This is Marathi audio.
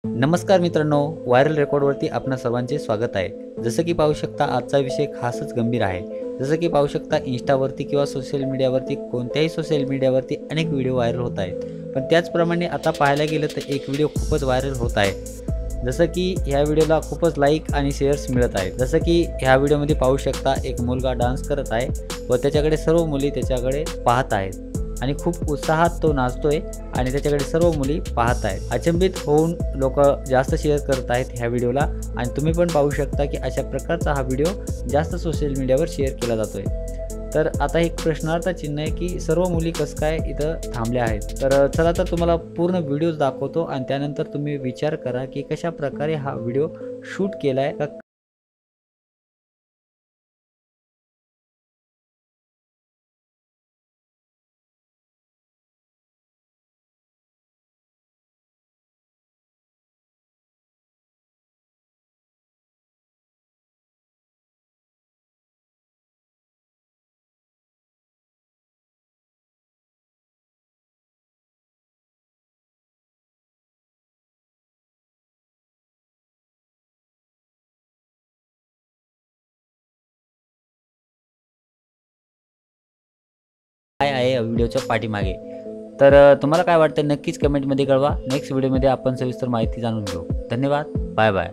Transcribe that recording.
नमस्कार मित्रांनो, व्हायरल रेकॉर्डवरती आपणा सर्वांचे स्वागत आहे. जसं की पाहू शकता आजचा विषय खासच गंभीर आहे. जसं की पाहू शकता Instaवरती किंवा सोशल मीडियावरती कोणत्याही सोशल मीडियावरती अनेक व्हिडिओ व्हायरल होत आहेत. पण त्याचप्रमाणे आता पाहायला गेलं तर एक व्हिडिओ खूपच व्हायरल होत आहे. जसं की ह्या व्हिडिओला खूपच लाईक आणि शेअर्स मिळत आहेत. जसं की ह्या व्हिडिओमध्ये पाहू शकता एक मुलगा डान्स करत आहे व त्याच्याकडे सर्व मुली त्याच्याकडे पाहत आहेत आणि खूप उत्साहात तो नाचतोय आणि त्याच्याकडे सर्व मुली पाहत आहेत. अचंबित होऊन लोक जास्त शेअर करत आहेत ह्या व्हिडिओला आणि तुम्ही पण पाहू शकता की अशा प्रकारचा हा व्हिडिओ जास्त सोशल मीडियावर शेअर केला जातोय. तर आता एक प्रश्नार्थ चिन्ह आहे की सर्व मुली कसं काय इथं थांबल्या आहेत. तर चला तर तुम्हाला पूर्ण व्हिडिओ दाखवतो आणि त्यानंतर तुम्ही विचार करा की कशा प्रकारे हा व्हिडिओ शूट केलाय का. काय आहे या व्हिडिओच्या पाठीमागे. तर तुम्हाला काय वाटतं नक्कीच कमेंटमध्ये कळवा. नेक्स्ट व्हिडिओमध्ये आपण सविस्तर माहिती जाणून घेऊ. धन्यवाद. Bye bye.